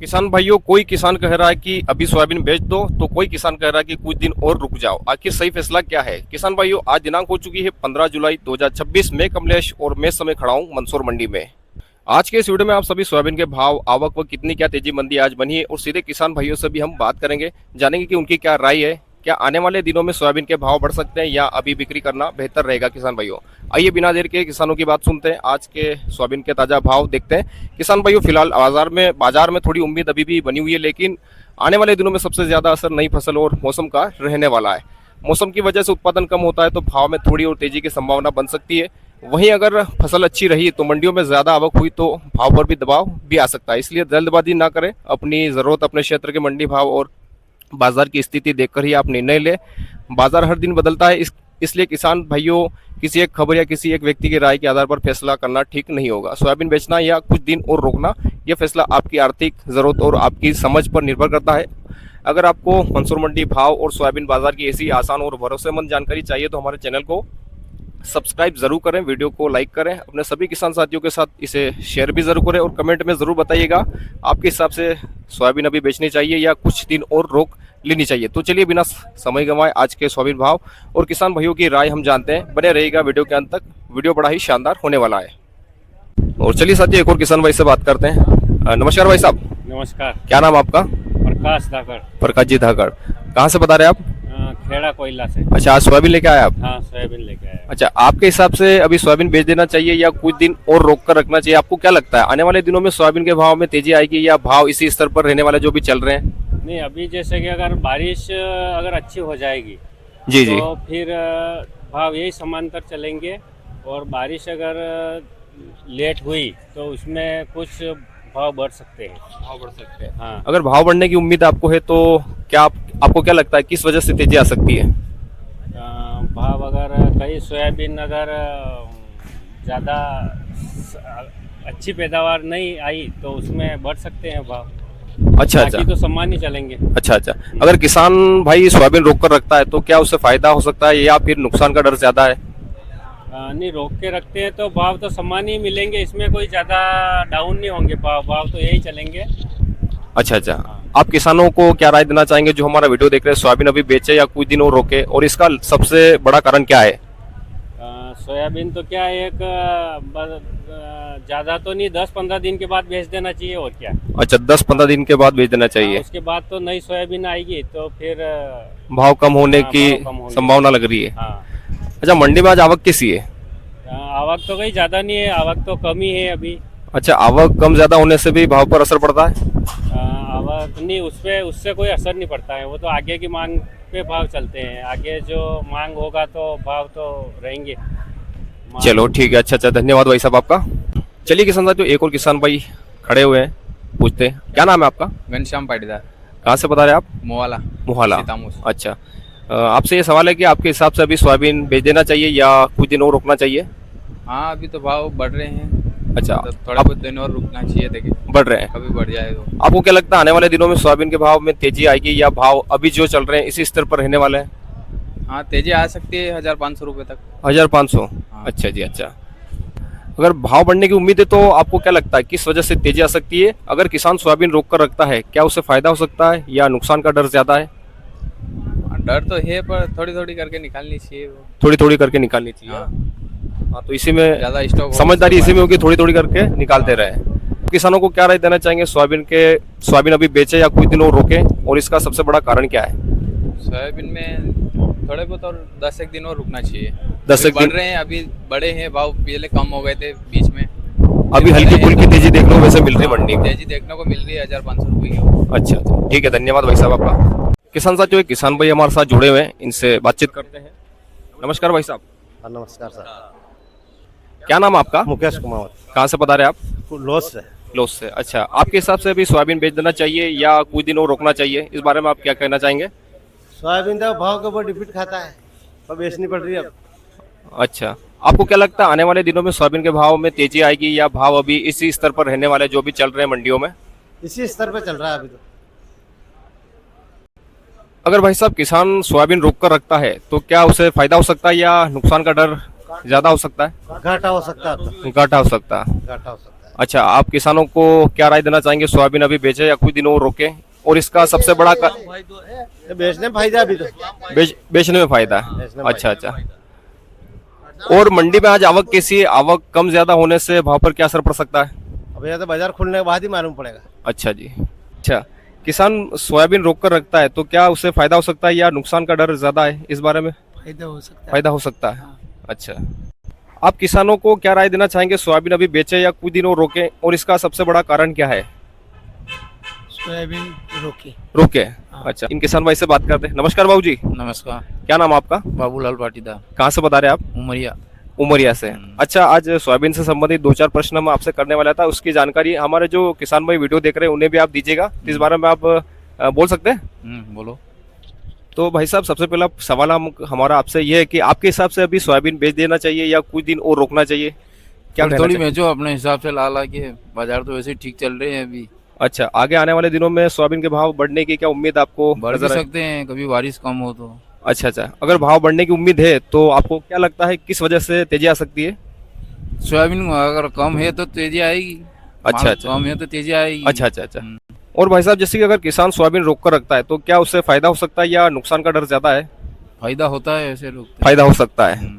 किसान भाइयों, कोई किसान कह रहा है कि अभी सोयाबीन बेच दो, तो कोई किसान कह रहा है कि कुछ दिन और रुक जाओ। आखिर सही फैसला क्या है? किसान भाइयों, आज दिनांक हो चुकी है 15 जुलाई 2026। मैं कमलेश और मैं समय खड़ा हूं मंदसौर मंडी में। आज के इस वीडियो में आप सभी सोयाबीन के भाव, आवक व कितनी क्या तेजी मंदी आज बनी है, और सीधे किसान भाइयों से भी हम बात करेंगे, जानेंगे कि उनकी क्या राय है। क्या आने वाले दिनों में सोयाबीन के भाव बढ़ सकते हैं या अभी बिक्री करना बेहतर रहेगा? किसान भाइयों, आइए बिना देर के किसानों की बात सुनते हैं। आज के सोयाबीन के ताजा भाव देखते हैं। किसान भाइयों, फिलहाल बाजार में थोड़ी उम्मीद अभी भी बनी हुई है, लेकिन आने वाले दिनों में सबसे ज्यादा असर नई फसल और मौसम का रहने वाला है। मौसम की वजह से उत्पादन कम होता है तो भाव में थोड़ी और तेजी की संभावना बन सकती है। वहीं अगर फसल अच्छी रही तो मंडियों में ज्यादा आवक हुई तो भाव पर भी दबाव भी आ सकता है। इसलिए जल्दबाजी ना करें, अपनी जरूरत, अपने क्षेत्र के मंडी भाव और बाजार की स्थिति देखकर ही आप निर्णय लें। बाजार हर दिन बदलता है, इसलिए किसान भाइयों, किसी एक खबर या किसी एक व्यक्ति की राय के आधार पर फैसला करना ठीक नहीं होगा। सोयाबीन बेचना या कुछ दिन और रोकना, यह फैसला आपकी आर्थिक जरूरत और आपकी समझ पर निर्भर करता है। अगर आपको मंदसौर मंडी भाव और सोयाबीन बाजार की ऐसी आसान और भरोसेमंद जानकारी चाहिए तो हमारे चैनल को सब्सक्राइब जरूर करें, वीडियो को लाइक करें, अपने सभी किसान साथियों के साथ इसे शेयर भी जरूर करें, और कमेंट में जरूर बताइएगा आपके हिसाब से सोयाबीन अभी बेचनी चाहिए या कुछ दिन और रोक लेनी चाहिए। तो चलिए बिना समय गंवाए आज के सोयाबीन भाव और किसान भाइयों की राय हम जानते हैं। बने रहिएगा वीडियो के अंत तक, वीडियो बड़ा ही शानदार होने वाला है। और चलिए साथियों, एक और किसान भाई से बात करते हैं। नमस्कार भाई साहब। नमस्कार। क्या नाम आपका? प्रकाश धाकड़। प्रकाश जी धाकड़, कहाँ से बता रहे हैं आप? खेड़ा कोयला से। अच्छा, आज सोयाबीन लेके आए आप? हाँ, सोयाबीन लेके आया। अच्छा, आपके हिसाब से अभी सोयाबीन बेच देना चाहिए या कुछ दिन और रोक कर रखना चाहिए? आपको क्या लगता है, आने वाले दिनों में सोयाबीन के भाव में तेजी आएगी या भाव इसी स्तर पर रहने वाले जो भी चल रहे हैं? नहीं, अभी जैसे कि अगर बारिश अगर अच्छी हो जाएगी जी जी। तो फिर भाव यही समांतर चलेंगे, और बारिश अगर लेट हुई तो उसमें कुछ भाव बढ़ सकते हैं। भाव बढ़ सकते हैं। हाँ। अगर भाव बढ़ने की उम्मीद आपको है तो क्या आपको क्या लगता है किस वजह से तेजी आ सकती है? भाव अगर कहीं सोयाबीन अगर ज़्यादा अच्छी पैदावार नहीं आई तो उसमें बढ़ सकते हैं भाव। अच्छा अच्छा। बाकी तो समान ही चलेंगे। अच्छा अच्छा। अगर किसान भाई सोयाबीन रोक कर रखता है तो क्या उससे फायदा हो सकता है या फिर नुकसान का डर ज्यादा है? नहीं, रोक के रखते हैं तो भाव तो समान ही मिलेंगे, इसमें कोई ज़्यादा डाउन नहीं होंगे भाव तो यही चलेंगे। अच्छा अच्छा। आप किसानों को क्या राय देना चाहेंगे जो हमारा वीडियो देख रहे हैं, सोयाबीन अभी बेचे या कुछ दिन और रोके, और इसका सबसे बड़ा कारण क्या है? सोयाबीन तो क्या है, एक ज़्यादा तो नहीं, 10-15 दिन के बाद बेच देना चाहिए, और क्या। अच्छा, 10-15 दिन के बाद बेच देना चाहिए। उसके बाद तो नई सोयाबीन आएगी तो फिर भाव कम होने की भाव कम होने संभावना लग रही है। हाँ। अच्छा, मंडी में आज आवक कैसी है? आवक तो कहीं ज़्यादा नहीं है, आवक तो कम ही है अभी। अच्छा, आवक कम ज्यादा होने से भी भाव पर असर पड़ता है? आवक नहीं, उससे कोई असर नहीं पड़ता है, वो तो आगे की मांग पे भाव चलते हैं। आगे जो मांग होगा तो भाव तो रहेंगे। चलो ठीक है। अच्छा अच्छा, धन्यवाद भाई साहब आपका। चलिए किसान साथियों, एक और किसान भाई खड़े हुए हैं, पूछते हैं। क्या नाम है आपका? घनश्याम पाटीदार। कहाँ से बता रहे हैं आप? मोवाला। मोहाला। सीतामूस। अच्छा, आपसे ये सवाल है कि आपके हिसाब से अभी सोयाबीन बेच देना चाहिए या कुछ दिन और रुकना चाहिए? हाँ, अभी तो भाव बढ़ रहे हैं। अच्छा, तो थोड़ा बहुत दिन और रुकना चाहिए, देखिए बढ़ रहे हैं। कभी बढ़ जाए तो। आपको क्या लगता है आने वाले दिनों में सोयाबीन के भाव में तेजी आएगी या भाव अभी जो चल रहे हैं इसी स्तर पर रहने वाले हैं? हाँ, तेजी आ सकती है 1500 रुपये तक। 1500? हाँ। अच्छा जी, अच्छा। अगर भाव बढ़ने की उम्मीद है तो आपको क्या लगता है किस वजह से तेजी आ सकती है? अगर किसान सोयाबीन रोक कर रखता है, क्या उससे फायदा हो सकता है या नुकसान का डर ज्यादा है? हाँ, डर तो है, पर थोड़ी थोड़ी करके निकालनी चाहिए वो। थोड़ी थोड़ी करके निकालनी चाहिए। हाँ। हाँ, तो इसी में ज़्यादा स्टॉक समझदारी इसी में होगी, थोड़ी थोड़ी करके निकालते रहे। किसानों को क्या राय देना चाहेंगे, सोयाबीन अभी बेचे या कुछ दिन और रोके, और इसका सबसे बड़ा कारण क्या है? सोयाबीन में थोड़े बहुत और 10 एक दिन और रुकना चाहिए। 10 एक बढ़ दिन? रहे हैं, अभी बड़े हैं भाव, पहले कम हो गए थे बीच में। अभी हल्की फुल्की तेजी देखने को वैसे मिल रही है मंडी में। तेजी देखने को मिल रही है 1500 रुपये की। अच्छा अच्छा, ठीक है, धन्यवाद भाई साहब आपका। किसान साथियों, एक किसान भाई हमारे साथ जुड़े हुए हैं, इनसे बातचीत करते हैं। नमस्कार भाई साहब। नमस्कार सर। क्या नाम है आपका? मुकेश कुमार, कहाँ से बता रहे हैं आप? लॉस से। लोस से। अच्छा, आपके हिसाब से अभी सोयाबीन बेच देना चाहिए या कुछ दिन और रोकना चाहिए, इस बारे में आप क्या कहना चाहेंगे? सोयाबीन का भाव के ऊपर डिपेंड खाता है, अब बेचनी पड़ रही है अब। अच्छा, आपको क्या लगता है आने वाले दिनों में सोयाबीन के भाव में तेजी आएगी या भाव अभी इसी स्तर पर रहने वाले जो भी चल रहे हैं मंडियों में? इसी स्तर पे चल रहा है अभी तो। अगर भाई साहब किसान सोयाबीन रोक कर रखता है तो क्या उसे फायदा हो सकता है या नुकसान का डर ज्यादा हो सकता है? घाटा हो सकता है, तो घाटा हो सकता है। घाटा हो सकता है। अच्छा, आप किसानों को क्या राय देना चाहेंगे, सोयाबीन अभी बेचे या कुछ दिन और रोके? और इसका सबसे बड़ा ये बेचने में फायदा अभी तो। बेचने में फायदा है। बेचने में अच्छा अच्छा। और मंडी में आज आवक कैसी है? आवक कम ज्यादा होने से भाव पर क्या असर पड़ सकता है? अब यह तो बाजार खुलने के बाद ही मालूम पड़ेगा। अच्छा जी। अच्छा, किसान सोयाबीन रोक कर रखता है तो क्या उससे फायदा हो सकता है या नुकसान का डर ज्यादा है? इस बारे में फायदा हो सकता है। फायदा हो सकता है। अच्छा, आप किसानों को क्या राय देना चाहेंगे, सोयाबीन अभी बेचे या कुछ दिन और रोके? और इसका सबसे बड़ा कारण क्या है? सोयाबीन रोके। रोके। अच्छा, इन किसान भाई से बात करते हैं। नमस्कार बाबू जी, नमस्कार। क्या नाम आपका? बाबूलाल पाटीदार, कहाँ से बता रहे हैं आप? उमरिया। उमरिया से। अच्छा, आज सोयाबीन से संबंधित दो चार प्रश्न मैं आपसे करने वाला था, उसकी जानकारी हमारे जो किसान भाई वीडियो देख रहे हैं उन्हें भी आप दीजिएगा। तो इस बारे में आप बोल सकते हैं? बोलो। तो भाई साहब, सबसे पहला सवाल हमारा आपसे ये है कि आपके हिसाब से अभी सोयाबीन बेच देना चाहिए या कुछ दिन और रोकना चाहिए? क्या कहना थोड़ी चाहिए? बेचो अपने हिसाब से, ला के बाजार तो वैसे ही ठीक चल रहे हैं अभी। अच्छा, आगे आने वाले दिनों में सोयाबीन के भाव बढ़ने की क्या उम्मीद आपको बढ़ भी नजर आए? सकते हैं, कभी बारिश कम हो तो। अच्छा अच्छा, अगर भाव बढ़ने की उम्मीद है तो आपको क्या लगता है किस वजह से तेजी आ सकती है? सोयाबीन अगर कम है तो तेजी आएगी। अच्छा, माल अच्छा। कम है तो तेजी आएगी। अच्छा अच्छा अच्छा। और भाई साहब, जैसे कि अगर किसान सोयाबीन रोक कर रखता है तो क्या उससे फायदा हो सकता है या नुकसान का डर ज्यादा है? फायदा होता है ऐसे लोग। फायदा हो सकता है।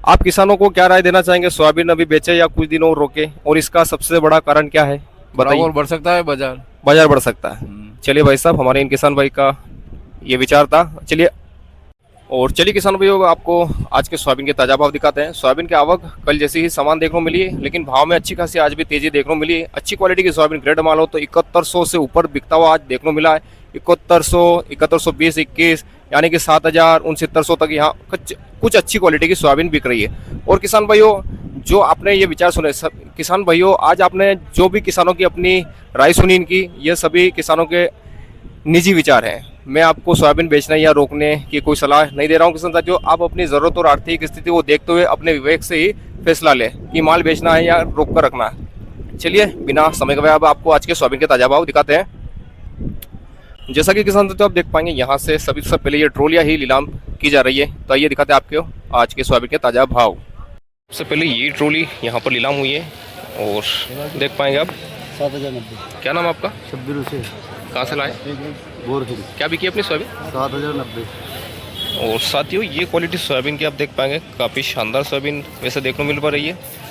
आप किसानों को क्या राय देना चाहेंगे, सोयाबीन अभी बेचे या कुछ दिन और रोके? और इसका सबसे बड़ा कारण क्या है, बताइए। और बढ़ सकता है बाजार। बाजार बढ़ सकता है। चलिए भाई साहब, हमारे इन किसान भाई का ये विचार था। चलिए किसान भाइयों, आपको आज के सोयाबीन के ताजा भाव दिखाते हैं। सोयाबीन की आवक कल जैसी ही समान देखने को मिली है, लेकिन भाव में अच्छी खासी आज भी तेजी देखने को मिली है। अच्छी क्वालिटी की सोयाबीन ग्रेड माल हो तो 7100 से ऊपर बिकता हुआ आज देखने को मिला है। 7100, 7120, 21, यानी कि 7000, 6900 तक यहाँ कुछ अच्छी क्वालिटी की सोयाबीन बिक रही है। और किसान भाइयों, जो आपने ये विचार सुने, सब किसान भाइयों, आज आपने जो भी किसानों की अपनी राय सुनी इनकी, ये सभी किसानों के निजी विचार हैं। मैं आपको सोयाबीन बेचने या रोकने की कोई सलाह नहीं दे रहा हूँ किसान साथियों। आप अपनी ज़रूरत और आर्थिक स्थिति को देखते हुए अपने विवेक से ही फैसला लें कि माल बेचना है या रोक कर रखना है। चलिए, बिना समय गवाए अब आपको आज के सोयाबीन के ताज़ा भाव दिखाते हैं। जैसा कि किसान साथियों आप देख पाएंगे, यहाँ से सभी से पहले ये ट्रोलियाँ ही नीलाम की जा रही है। तो आइए दिखाते हैं आपको आज के सोयाबीन के ताज़ा भाव। सबसे पहले ये ट्रोली यहाँ पर नीलाम हुई है और देख पाएंगे आप। 7090। क्या नाम आपका? शब्बीर हुसैन। कहाँ से लाए? बोरखिल। क्या बिकी अपनी सोयाबीन? 7090। और साथियों, ये क्वालिटी सोयाबीन की आप देख पाएंगे, काफ़ी शानदार सोयाबीन वैसे देखने को मिल पा रही है।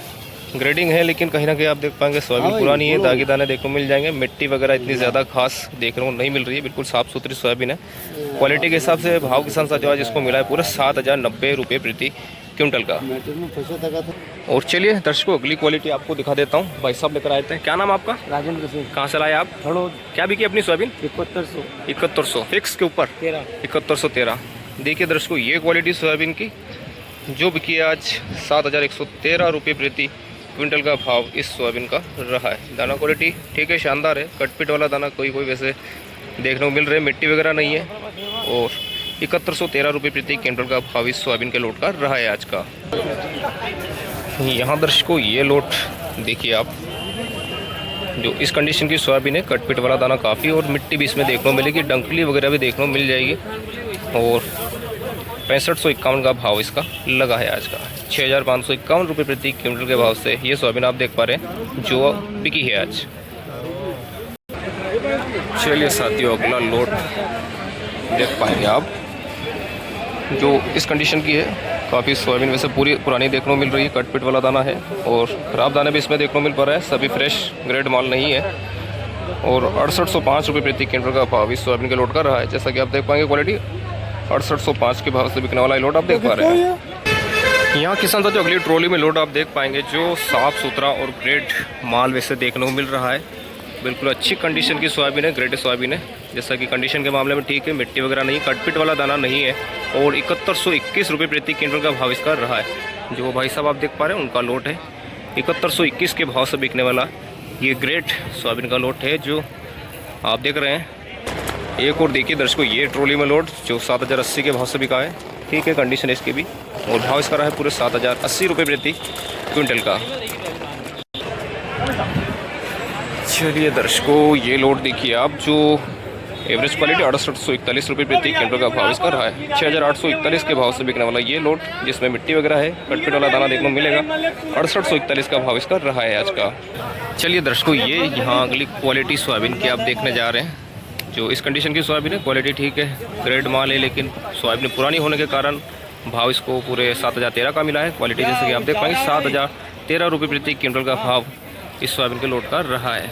ग्रेडिंग है, लेकिन कहीं ना कहीं आप देख पाएंगे सोयाबीन पुरानी है, दागे दाने देखने को मिल जाएंगे। मिट्टी वगैरह इतनी ज़्यादा खास देखने को नहीं मिल रही है, बिल्कुल साफ़ सुथरी सोयाबीन है। क्वालिटी के हिसाब से भाव किसान साथियों आज इसको मिला है पूरा 7090 रुपये प्रति क्विंटल का। और चलिए दर्शकों, अगली क्वालिटी आपको दिखा देता हूँ। भाई साहब लेकर आए थे। क्या नाम आपका? राजेंद्र सिंह। कहाँ से लाए आप? थड़ोद। क्या बिकी अपनी सोयाबीन? 7100। 7100 फिक्स के ऊपर 7113। देखिए दर्शकों, ये क्वालिटी सोयाबीन की जो बिकी आज 7113 रुपये प्रति क्विंटल का भाव इस सोयाबीन का रहा है। दाना क्वालिटी ठीक है, शानदार है। कटपिट वाला दाना कोई वैसे देखने को मिल रहे, मिट्टी वगैरह नहीं है। और 7113 रुपये प्रति क्विंटल का भाव इस सोयाबीन के लोट का रहा है आज का। यहाँ दर्शकों, ये लोट देखिए आप, जो इस कंडीशन की सोयाबीन है। कटपिट वाला दाना काफ़ी और मिट्टी भी इसमें देखने को मिलेगी, डंकली वगैरह भी देखने को मिल जाएगी। और 6551 का भाव इसका लगा है आज का। 6551 रुपये प्रति क्विंटल के भाव से ये सोयाबीन आप देख पा रहे हैं जो बिकी है आज। चलिए साथियों, अगला लोट देख पाएंगे आप, जो इस कंडीशन की है। काफ़ी सोयाबीन वैसे पूरी पुरानी देखने को मिल रही है, कटपिट वाला दाना है और ख़राब दाने भी इसमें देखने को मिल पा रहा है। सभी फ्रेश ग्रेड माल नहीं है। और 6805 रुपये प्रति क्विंटल का भाव इस सोयाबीन के लोट का रहा है। जैसा कि आप देख पाएंगे, क्वालिटी 6805 के भाव से बिकने वाला लोट आप देख पा रहे हैं। यहाँ किसान साथियों, अगली ट्रॉली में लोट आप देख पाएंगे जो साफ़ सुथरा और ग्रेड माल वैसे देखने को मिल रहा है। बिल्कुल अच्छी कंडीशन की सोयाबीन है, ग्रेड सोयाबीन है। जैसा कि कंडीशन के मामले में ठीक है, मिट्टी वगैरह नहीं, कटपिट वाला दाना नहीं है। और 7121 रुपये प्रति क्विंटल का भाव इसका रहा है। जो भाई साहब आप देख पा रहे हैं उनका लोट है 7121 के भाव से बिकने वाला ये ग्रेड सोयाबीन का लोट है जो आप देख रहे हैं। एक और देखिए दर्शकों, ये ट्रॉली में लोट जो 7080 के भाव से बिका है। ठीक है, कंडीशन है इसकी भी। और भाव इसका रहा है पूरे 7080 रुपये प्रति क्विंटल का। चलिए दर्शकों, ये लोट देखिए आप, जो एवरेज क्वालिटी 6841 रुपये प्रति क्विंटल का भाव इसका रहा है। 6841 के भाव से बिकने वाला ये लोट जिसमें मिट्टी वगैरह है, कटपिट वाला दाना देखने को मिलेगा, 6841 का भाव इसका रहा है आज का। चलिए दर्शकों, ये यहाँ अगली क्वालिटी सोयाबीन की आप देखने जा रहे हैं। जो इस कंडीशन की सोयाबीन है, क्वालिटी ठीक है, ग्रेड माल है, लेकिन सोयाबीन पुरानी होने के कारण भाव इसको पूरे 7013 का मिला है। क्वालिटी जैसे कि आप देख पाएंगे 7013 रुपये प्रति क्विंटल का भाव इस सोयाबीन के लोट का रहा है।